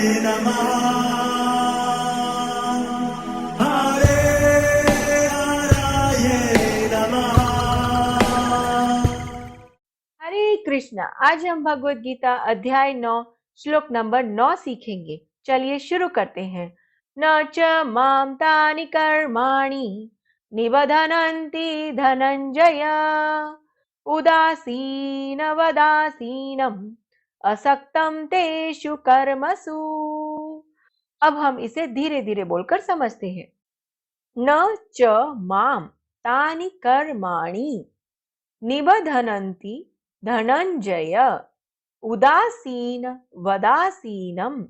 नमः हरे हराये नमः। हरे कृष्णा। आज हम भगवत गीता अध्याय 9 श्लोक नंबर 9 सीखेंगे। चलिए शुरू करते हैं। न च माम तानि कर्माणि निबधनन्ति धनंजय उदासीन वदासीनम असक्तम तेषु कर्मसु। अब हम इसे धीरे धीरे बोलकर समझते हैं। न च माम तानि कर्माणि निबधनन्ति धनंजय उदासीन वदासीनम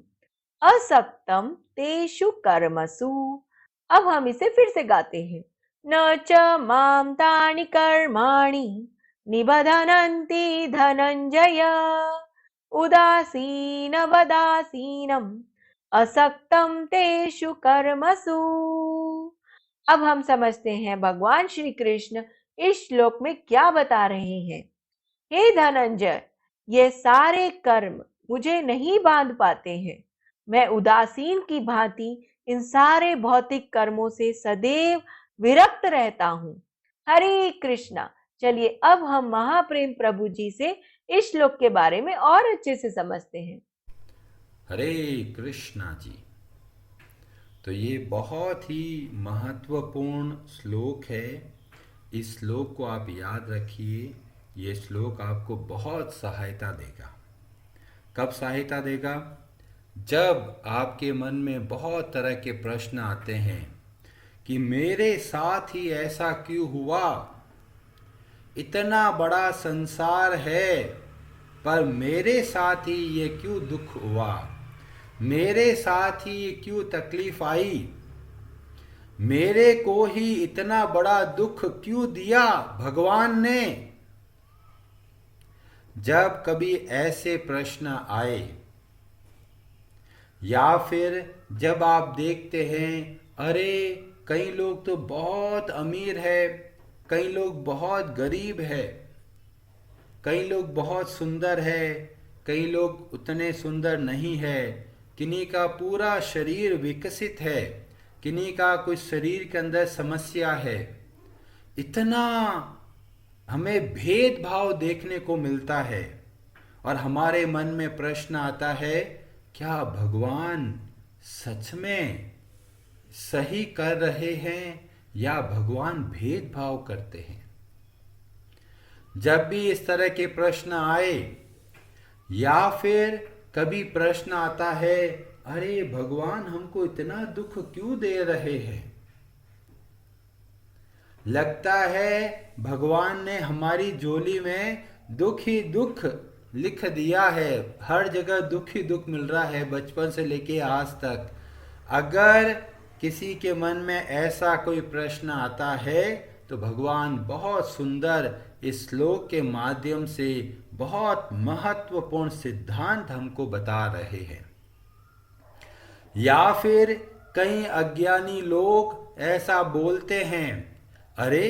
असक्तम तेषु कर्मसु। अब हम इसे फिर से गाते हैं। न च माम तानि कर्माणि निबधनन्ति धनंजय उदासीन वदासीनम असक्तम तेषु कर्मसु। अब हम समझते हैं भगवान श्री कृष्ण इस श्लोक में क्या बता रहे हैं। हे धनंजय, ये सारे कर्म मुझे नहीं बांध पाते हैं। मैं उदासीन की भांति इन सारे भौतिक कर्मों से सदैव विरक्त रहता हूँ। हरे कृष्णा। चलिए अब हम महाप्रेम प्रभु जी से इस श्लोक के बारे में और अच्छे से समझते हैं। हरे कृष्णा जी। तो ये बहुत ही महत्वपूर्ण श्लोक है। इस श्लोक को आप याद रखिए। ये श्लोक आपको बहुत सहायता देगा। कब सहायता देगा? जब आपके मन में बहुत तरह के प्रश्न आते हैं कि मेरे साथ ही ऐसा क्यों हुआ, इतना बड़ा संसार है पर मेरे साथ ही ये क्यों दुख हुआ, मेरे साथ ही ये क्यों तकलीफ आई, मेरे को ही इतना बड़ा दुख क्यों दिया भगवान ने। जब कभी ऐसे प्रश्न आए या फिर जब आप देखते हैं अरे कई लोग तो बहुत अमीर है, कई लोग बहुत गरीब है, कई लोग बहुत सुंदर है, कई लोग उतने सुंदर नहीं है, किन्हीं का पूरा शरीर विकसित है, किन्हीं का कुछ शरीर के अंदर समस्या है, इतना हमें भेदभाव देखने को मिलता है और हमारे मन में प्रश्न आता है क्या भगवान सच में सही कर रहे हैं या भगवान भेदभाव करते हैं। जब भी इस तरह के प्रश्न आए या फिर कभी प्रश्न आता है अरे भगवान हमको इतना दुख क्यों दे रहे हैं, लगता है भगवान ने हमारी झोली में दुख ही दुख लिख दिया है, हर जगह दुख ही दुख मिल रहा है बचपन से लेके आज तक। अगर किसी के मन में ऐसा कोई प्रश्न आता है तो भगवान बहुत सुंदर इस श्लोक के माध्यम से बहुत महत्वपूर्ण सिद्धांत हमको बता रहे हैं। या फिर कई अज्ञानी लोग ऐसा बोलते हैं अरे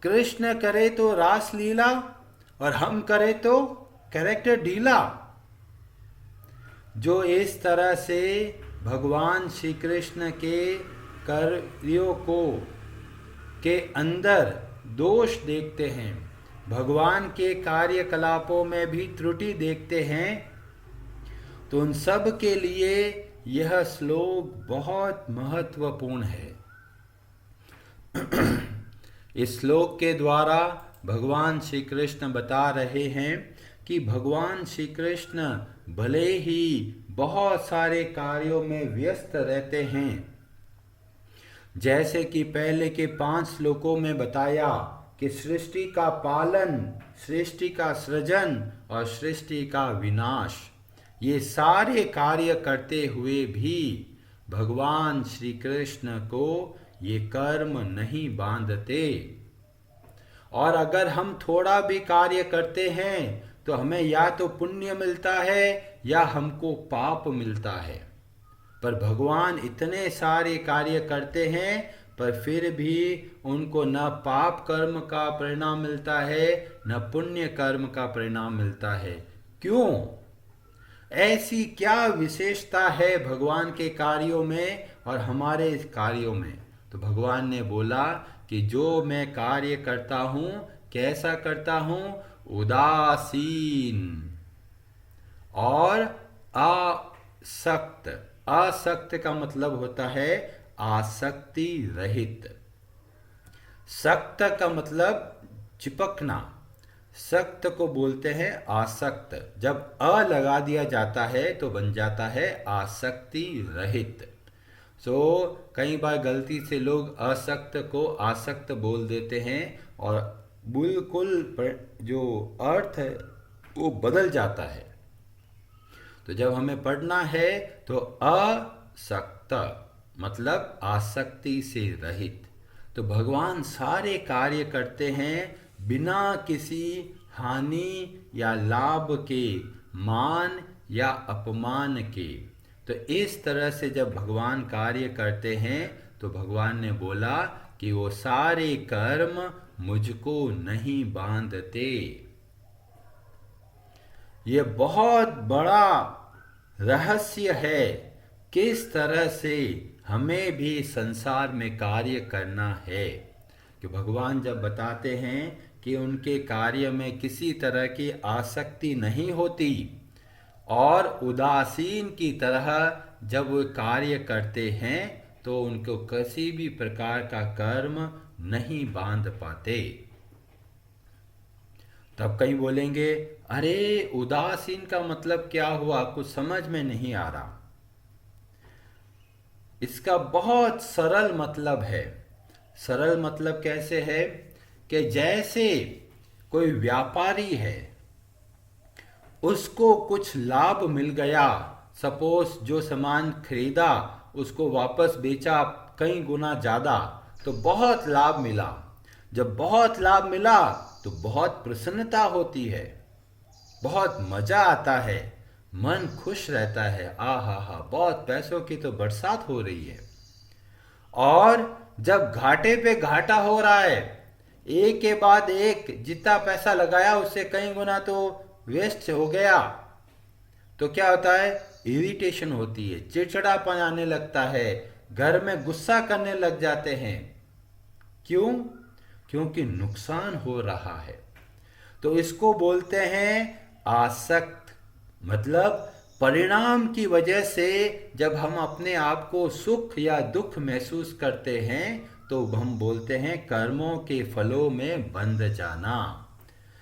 कृष्ण करे तो रास लीला और हम करे तो कैरेक्टर ढीला। जो इस तरह से भगवान श्री कृष्ण के कार्यों को के अंदर दोष देखते हैं, भगवान के कार्यकलापों में भी त्रुटि देखते हैं, तो उन सब के लिए यह श्लोक बहुत महत्वपूर्ण है। इस श्लोक के द्वारा भगवान श्री कृष्ण बता रहे हैं कि भगवान श्री कृष्ण भले ही बहुत सारे कार्यों में व्यस्त रहते हैं, जैसे कि पहले के 5 श्लोकों में बताया कि सृष्टि का पालन, सृष्टि का सृजन और सृष्टि का विनाश, ये सारे कार्य करते हुए भी भगवान श्री कृष्ण को ये कर्म नहीं बांधते। और अगर हम थोड़ा भी कार्य करते हैं तो हमें या तो पुण्य मिलता है या हमको पाप मिलता है। पर भगवान इतने सारे कार्य करते हैं पर फिर भी उनको न पाप कर्म का परिणाम मिलता है न पुण्य कर्म का परिणाम मिलता है। क्यों? ऐसी क्या विशेषता है भगवान के कार्यों में और हमारे कार्यों में? तो भगवान ने बोला कि जो मैं कार्य करता हूँ, कैसा करता हूँ? उदासीन और आसक्त। आसक्त का मतलब होता है आसक्ति रहित। सक्त का मतलब चिपकना, सक्त को बोलते हैं आसक्त। जब अ लगा दिया जाता है तो बन जाता है आसक्ति रहित। कई बार गलती से लोग असक्त को आसक्त बोल देते हैं और बिल्कुल जो अर्थ है वो बदल जाता है। तो जब हमें पढ़ना है तो असक्त मतलब आसक्ति से रहित। तो भगवान सारे कार्य करते हैं बिना किसी हानि या लाभ के, मान या अपमान के। तो इस तरह से जब भगवान कार्य करते हैं तो भगवान ने बोला कि वो सारे कर्म मुझको नहीं बांधते। ये बहुत बड़ा रहस्य है किस तरह से हमें भी संसार में कार्य करना है। कि भगवान जब बताते हैं कि उनके कार्य में किसी तरह की आसक्ति नहीं होती और उदासीन की तरह जब वो कार्य करते हैं तो उनको किसी भी प्रकार का कर्म नहीं बांध पाते। तब कहीं बोलेंगे, अरे उदासीन का मतलब क्या हुआ, कुछ समझ में नहीं आ रहा। इसका बहुत सरल मतलब है। सरल मतलब कैसे है कि जैसे कोई व्यापारी है, उसको कुछ लाभ मिल गया, सपोज जो सामान खरीदा उसको वापस बेचा कई गुना ज़्यादा, तो बहुत लाभ मिला। जब बहुत लाभ मिला तो बहुत प्रसन्नता होती है, बहुत मज़ा आता है, मन खुश रहता है, आ हा हा बहुत पैसों की तो बरसात हो रही है। और जब घाटे पे घाटा हो रहा है, एक के बाद एक जितना पैसा लगाया उससे कई गुना तो वेस्ट हो गया, तो क्या होता है, इरिटेशन होती है, चिड़चिड़ापन आने लगता है, घर में गुस्सा करने लग जाते हैं। क्यों? क्योंकि नुकसान हो रहा है। तो इसको बोलते हैं आसक्त। मतलब परिणाम की वजह से जब हम अपने आप को सुख या दुख महसूस करते हैं तो हम बोलते हैं कर्मों के फलों में बंध जाना।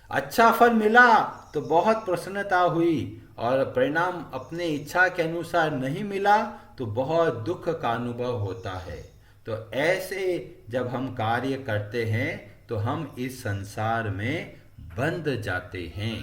अच्छा फल मिला तो बहुत प्रसन्नता हुई और परिणाम अपने इच्छा के अनुसार नहीं मिला तो बहुत दुख का अनुभव होता है। तो ऐसे जब हम कार्य करते हैं तो हम इस संसार में बंध जाते हैं।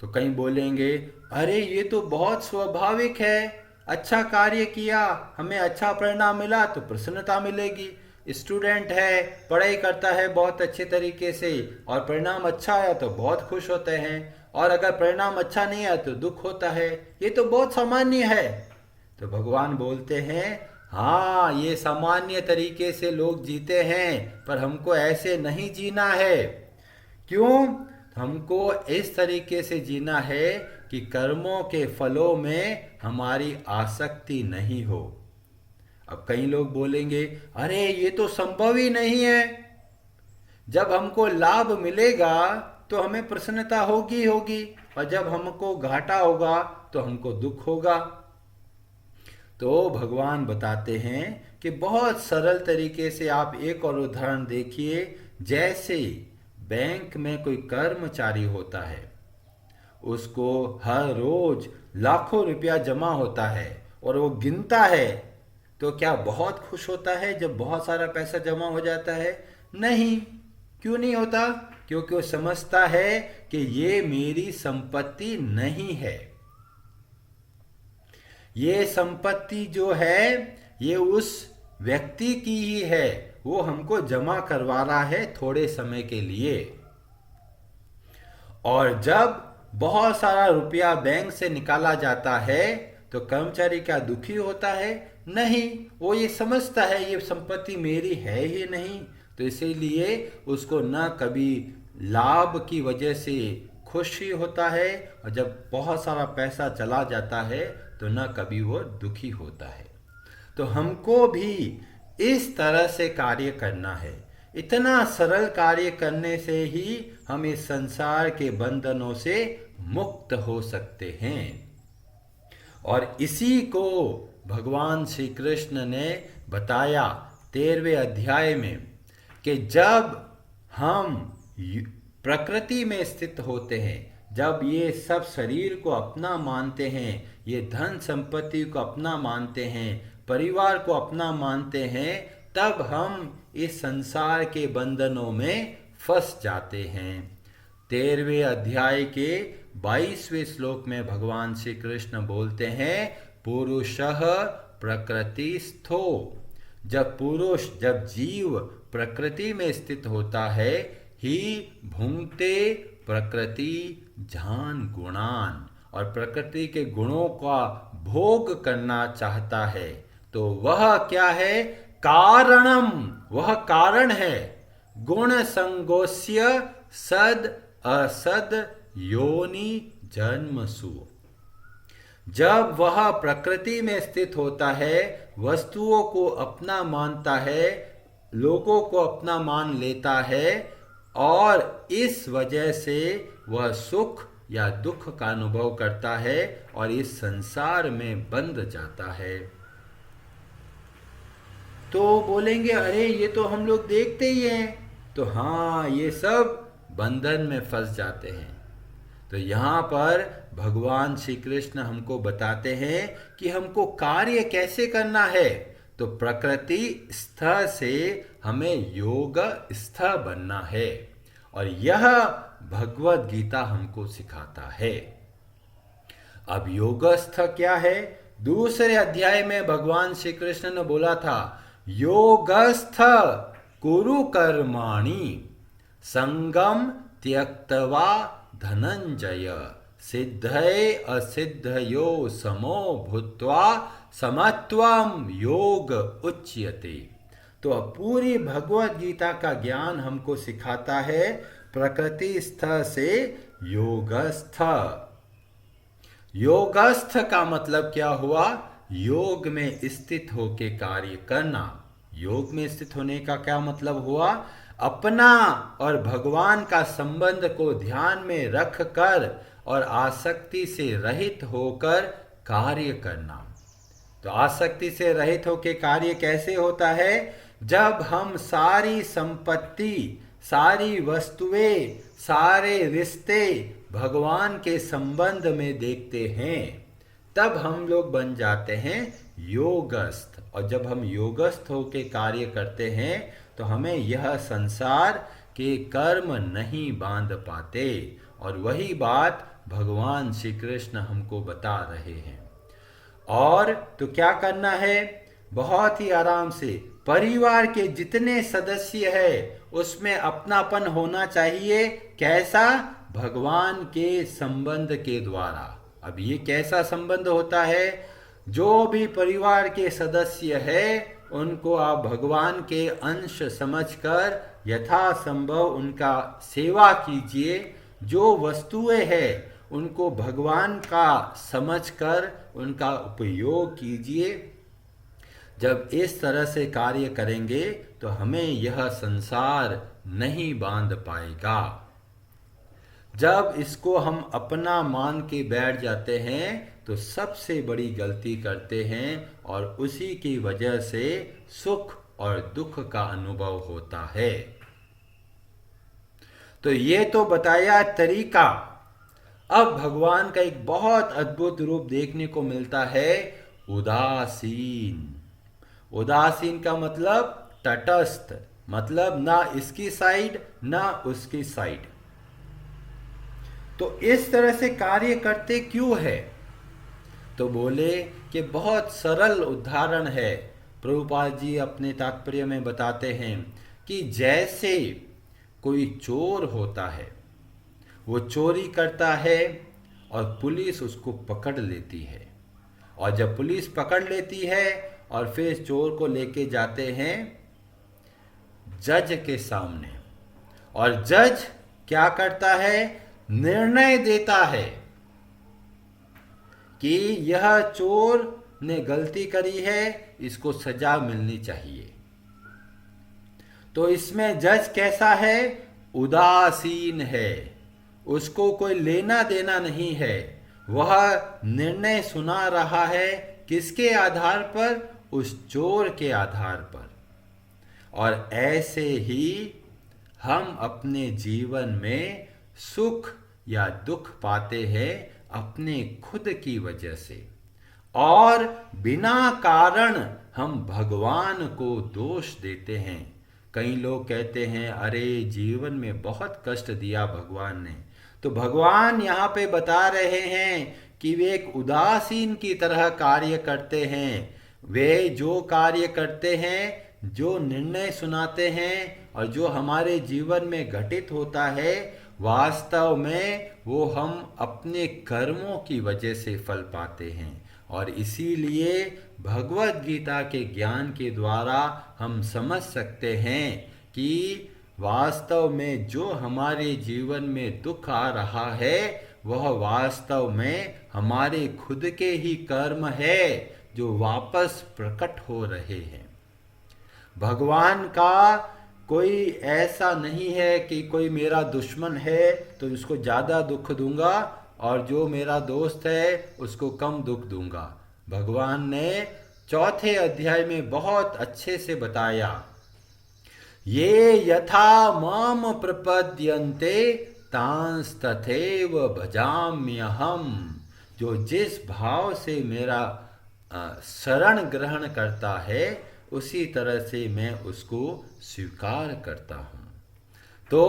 तो कहीं बोलेंगे, अरे ये तो बहुत स्वाभाविक है, अच्छा कार्य किया, हमें अच्छा परिणाम मिला तो प्रसन्नता मिलेगी। स्टूडेंट है, पढ़ाई करता है बहुत अच्छे तरीके से और परिणाम अच्छा आया तो बहुत खुश होते हैं, और अगर परिणाम अच्छा नहीं आया तो दुख होता है, ये तो बहुत सामान्य है। तो भगवान बोलते हैं, हाँ ये सामान्य तरीके से लोग जीते हैं, पर हमको ऐसे नहीं जीना है। क्यों? हमको इस तरीके से जीना है कि कर्मों के फलों में हमारी आसक्ति नहीं हो। अब कई लोग बोलेंगे, अरे ये तो संभव ही नहीं है, जब हमको लाभ मिलेगा तो हमें प्रसन्नता होगी होगी, और जब हमको घाटा होगा तो हमको दुख होगा। तो भगवान बताते हैं कि बहुत सरल तरीके से आप एक और उदाहरण देखिए। जैसे बैंक में कोई कर्मचारी होता है, उसको हर रोज लाखों रुपया जमा होता है और वो गिनता है, तो क्या बहुत खुश होता है जब बहुत सारा पैसा जमा हो जाता है? नहीं। क्यों नहीं होता? क्योंकि वो समझता है कि ये मेरी संपत्ति नहीं है, ये संपत्ति जो है ये उस व्यक्ति की ही है, वो हमको जमा करवा रहा है थोड़े समय के लिए। और जब बहुत सारा रुपया बैंक से निकाला जाता है तो कर्मचारी क्या दुखी होता है? नहीं, वो ये समझता है ये संपत्ति मेरी है ही नहीं, तो इसीलिए उसको न कभी लाभ की वजह से खुशी होता है, और जब बहुत सारा पैसा चला जाता है तो न कभी वो दुखी होता है। तो हमको भी इस तरह से कार्य करना है। इतना सरल कार्य करने से ही हम इस संसार के बंधनों से मुक्त हो सकते हैं। और इसी को भगवान श्री कृष्ण ने बताया 13वें अध्याय में कि जब हम प्रकृति में स्थित होते हैं, जब ये सब शरीर को अपना मानते हैं, ये धन संपत्ति को अपना मानते हैं, परिवार को अपना मानते हैं, तब हम इस संसार के बंधनों में फंस जाते हैं। 13वें अध्याय के 22वें श्लोक में भगवान श्री कृष्ण बोलते हैं, पुरुषः प्रकृतिस्थो। जब जीव प्रकृति में स्थित होता है, ही भुंक्ते प्रकृति जान गुणान, और प्रकृति के गुणों का भोग करना चाहता है, तो वह क्या है? कारणम, वह कारण है। गुण संगोस्य सद असद योनि जन्मसु। जब वह प्रकृति में स्थित होता है, वस्तुओं को अपना मानता है, लोगों को अपना मान लेता है, और इस वजह से वह सुख या दुख का अनुभव करता है और इस संसार में बंध जाता है। तो बोलेंगे, अरे ये तो हम लोग देखते ही हैं। तो हाँ, ये सब बंधन में फंस जाते हैं। तो यहाँ पर भगवान श्री कृष्ण हमको बताते हैं कि हमको कार्य कैसे करना है। तो प्रकृति स्थ से हमें योग स्थ बनना है, और यह भगवत गीता हमको सिखाता है। अब योगस्थ क्या है? दूसरे अध्याय में भगवान श्री कृष्ण ने बोला था, योगस्थ कुरु कर्माणि संगम त्यक्त्वा धनंजय सिद्धये असिद्धयो समो भूत्वा समत्वम योग उच्यते। तो पूरी भगवत गीता का ज्ञान हमको सिखाता है प्रकृति स्थ से योगस्थ। योगस्थ का मतलब क्या हुआ? योग में स्थित होके कार्य करना। योग में स्थित होने का क्या मतलब हुआ? अपना और भगवान का संबंध को ध्यान में रख कर और आसक्ति से रहित होकर कार्य करना। तो आसक्ति से रहित होकर कार्य कैसे होता है? जब हम सारी संपत्ति, सारी वस्तुएं, सारे रिश्ते भगवान के संबंध में देखते हैं, तब हम लोग बन जाते हैं योगस्थ। और जब हम योगस्थ होकर कार्य करते हैं तो हमें यह संसार के कर्म नहीं बांध पाते। और वही बात भगवान श्री कृष्ण हमको बता रहे हैं। और तो क्या करना है? बहुत ही आराम से परिवार के जितने सदस्य है उसमें अपनापन होना चाहिए। कैसा? भगवान के संबंध के द्वारा। अब ये कैसा संबंध होता है? जो भी परिवार के सदस्य है उनको आप भगवान के अंश समझकर यथासंभव उनका सेवा कीजिए। जो वस्तुएं हैं उनको भगवान का समझकर उनका उपयोग कीजिए। जब इस तरह से कार्य करेंगे तो हमें यह संसार नहीं बांध पाएगा। जब इसको हम अपना मान के बैठ जाते हैं तो सबसे बड़ी गलती करते हैं, और उसी की वजह से सुख और दुख का अनुभव होता है। तो ये तो बताया तरीका। अब भगवान का एक बहुत अद्भुत रूप देखने को मिलता है, उदासीन। उदासीन का मतलब तटस्थ, मतलब ना इसकी साइड ना उसकी साइड। तो इस तरह से कार्य करते क्यों है? तो बोले कि बहुत सरल उदाहरण है। प्रभुपाद जी अपने तात्पर्य में बताते हैं कि जैसे कोई चोर होता है, वो चोरी करता है और पुलिस उसको पकड़ लेती है, और जब पुलिस पकड़ लेती है और फिर चोर को लेके जाते हैं जज के सामने, और जज क्या करता है? निर्णय देता है कि यह चोर ने गलती करी है, इसको सजा मिलनी चाहिए। तो इसमें जज कैसा है? उदासीन है, उसको कोई लेना देना नहीं है। वह निर्णय सुना रहा है किसके आधार पर? उस चोर के आधार पर। और ऐसे ही हम अपने जीवन में सुख या दुख पाते हैं अपने खुद की वजह से, और बिना कारण हम भगवान को दोष देते हैं। कई लोग कहते हैं अरे जीवन में बहुत कष्ट दिया भगवान ने। तो भगवान यहाँ पे बता रहे हैं कि वे एक उदासीन की तरह कार्य करते हैं। वे जो कार्य करते हैं, जो निर्णय सुनाते हैं और जो हमारे जीवन में घटित होता है, वास्तव में वो हम अपने कर्मों की वजह से फल पाते हैं। और इसीलिए भगवत गीता के ज्ञान के द्वारा हम समझ सकते हैं कि वास्तव में जो हमारे जीवन में दुख आ रहा है वह वास्तव में हमारे खुद के ही कर्म है जो वापस प्रकट हो रहे हैं। भगवान का कोई ऐसा नहीं है कि कोई मेरा दुश्मन है तो उसको ज़्यादा दुख दूंगा और जो मेरा दोस्त है उसको कम दुख दूंगा। भगवान ने 4 अध्याय में बहुत अच्छे से बताया, ये यथा माम प्रपद्यन्ते तांस तथैव भजाम्यहम्। जो जिस भाव से मेरा शरण ग्रहण करता है उसी तरह से मैं उसको स्वीकार करता हूँ। तो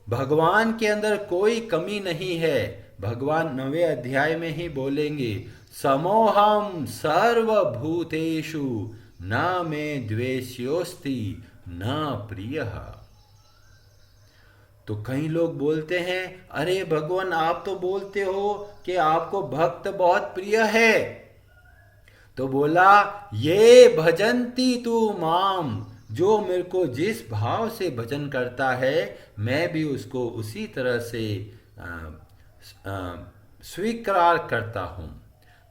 भगवान के अंदर कोई कमी नहीं है। भगवान 9वें अध्याय में ही बोलेंगे, समोहम सर्वभूतेषु न मे द्वेष्योस्ति न प्रियः। तो कई लोग बोलते हैं अरे भगवान आप तो बोलते हो कि आपको भक्त बहुत प्रिय है। तो बोला, ये भजन्ति तू माम, जो मेरे को जिस भाव से भजन करता है मैं भी उसको उसी तरह से स्वीकार करता हूँ।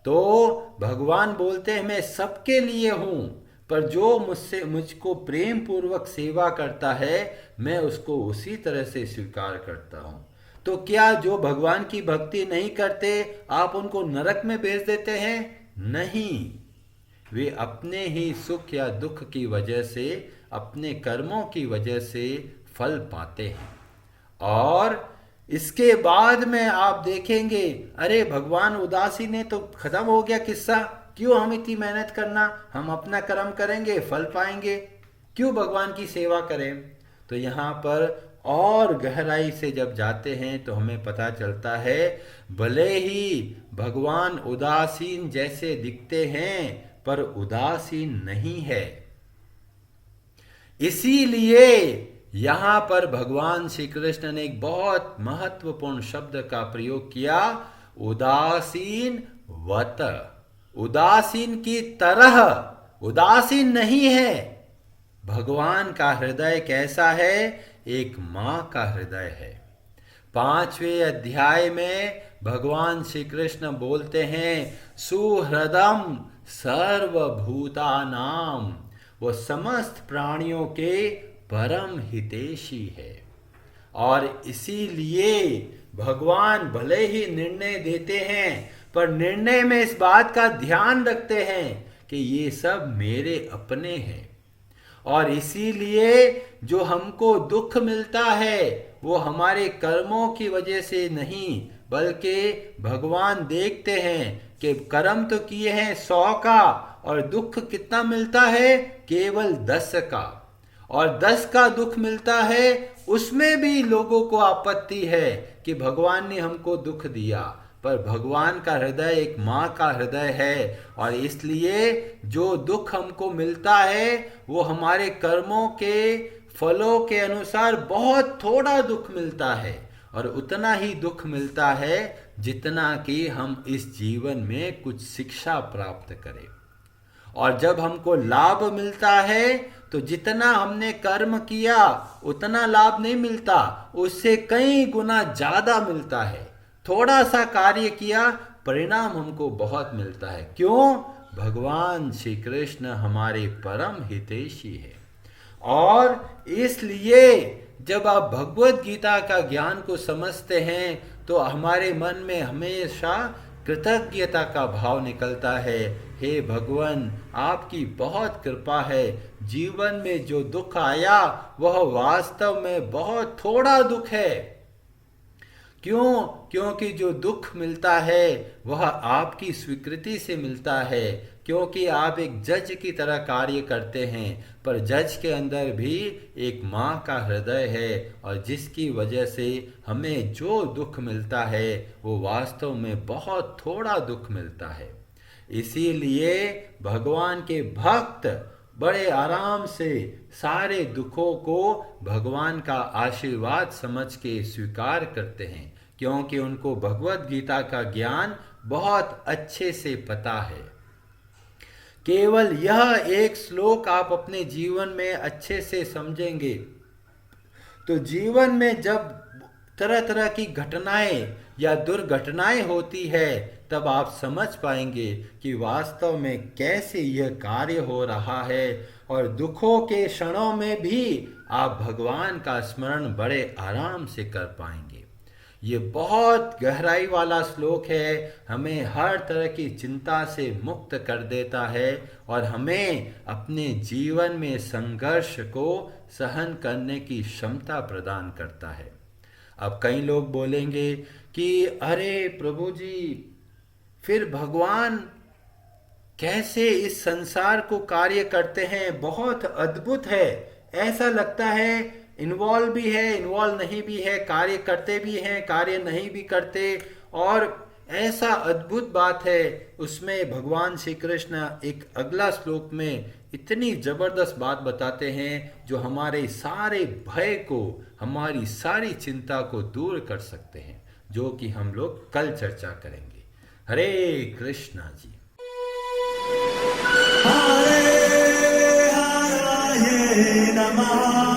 तो भगवान बोलते हैं मैं सबके लिए हूँ, पर जो मुझको प्रेम पूर्वक सेवा करता है मैं उसको उसी तरह से स्वीकार करता हूँ। तो क्या जो भगवान की भक्ति नहीं करते आप उनको नरक में भेज देते हैं? नहीं, वे अपने ही सुख या दुख की वजह से, अपने कर्मों की वजह से फल पाते हैं। और इसके बाद में आप देखेंगे अरे भगवान उदासीन है तो खत्म हो गया किस्सा, क्यों हम इतनी मेहनत करना, हम अपना कर्म करेंगे फल पाएंगे, क्यों भगवान की सेवा करें। तो यहाँ पर और गहराई से जब जाते हैं तो हमें पता चलता है भले ही भगवान उदासीन जैसे दिखते हैं पर उदासीन नहीं है। इसीलिए यहां पर भगवान श्री कृष्ण ने एक बहुत महत्वपूर्ण शब्द का प्रयोग किया, उदासीन वत, उदासीन की तरह। उदासीन नहीं है। भगवान का हृदय कैसा है? एक मां का हृदय है। 5वें अध्याय में भगवान श्री कृष्ण बोलते हैं, सुहृदम सर्वभूतानाम, वो समस्त प्राणियों के परम हितैषी है। और इसीलिए भगवान भले ही निर्णय देते हैं पर निर्णय में इस बात का ध्यान रखते हैं कि ये सब मेरे अपने हैं। और इसीलिए जो हमको दुख मिलता है वो हमारे कर्मों की वजह से नहीं, बल्कि भगवान देखते हैं कि कर्म तो किए हैं 100 का और दुख कितना मिलता है? केवल 10 का। और 10 का दुख मिलता है उसमें भी लोगों को आपत्ति है कि भगवान ने हमको दुख दिया। पर भगवान का हृदय एक माँ का हृदय है और इसलिए जो दुख हमको मिलता है वो हमारे कर्मों के फलों के अनुसार बहुत थोड़ा दुख मिलता है और उतना ही दुख मिलता है जितना कि हम इस जीवन में कुछ शिक्षा प्राप्त करें। और जब हमको लाभ मिलता है तो जितना हमने कर्म किया उतना लाभ नहीं मिलता, उससे कई गुना ज्यादा मिलता है। थोड़ा सा कार्य किया, परिणाम हमको बहुत मिलता है। क्यों? भगवान श्री कृष्ण हमारे परम हितैषी है। और इसलिए जब आप भगवत गीता का ज्ञान को समझते हैं तो हमारे मन में हमेशा कृतज्ञता का भाव निकलता है। हे भगवान, आपकी बहुत कृपा है। जीवन में जो दुख आया वह वास्तव में बहुत थोड़ा दुख है। क्यों? क्योंकि जो दुख मिलता है वह आपकी स्वीकृति से मिलता है, क्योंकि आप एक जज की तरह कार्य करते हैं। पर जज के अंदर भी एक माँ का हृदय है, और जिसकी वजह से हमें जो दुख मिलता है वो वास्तव में बहुत थोड़ा दुख मिलता है। इसीलिए भगवान के भक्त बड़े आराम से सारे दुखों को भगवान का आशीर्वाद समझ के स्वीकार करते हैं, क्योंकि उनको भगवत गीता का ज्ञान बहुत अच्छे से पता है। केवल यह एक श्लोक आप अपने जीवन में अच्छे से समझेंगे तो जीवन में जब तरह तरह की घटनाएं या दुर्घटनाएं होती है तब आप समझ पाएंगे कि वास्तव में कैसे यह कार्य हो रहा है। और दुखों के क्षणों में भी आप भगवान का स्मरण बड़े आराम से कर पाएंगे। ये बहुत गहराई वाला श्लोक है, हमें हर तरह की चिंता से मुक्त कर देता है और हमें अपने जीवन में संघर्ष को सहन करने की क्षमता प्रदान करता है। अब कई लोग बोलेंगे कि अरे प्रभु जी, फिर भगवान कैसे इस संसार को कार्य करते हैं, बहुत अद्भुत है। ऐसा लगता है इन्वॉल्व भी है, इन्वॉल्व नहीं भी है, कार्य करते भी हैं, कार्य नहीं भी करते। और ऐसा अद्भुत बात है उसमें भगवान श्री कृष्ण एक अगला श्लोक में इतनी जबरदस्त बात बताते हैं जो हमारे सारे भय को, हमारी सारी चिंता को दूर कर सकते हैं, जो कि हम लोग कल चर्चा करेंगे। हरे कृष्णा जी। हरे हराये नमः।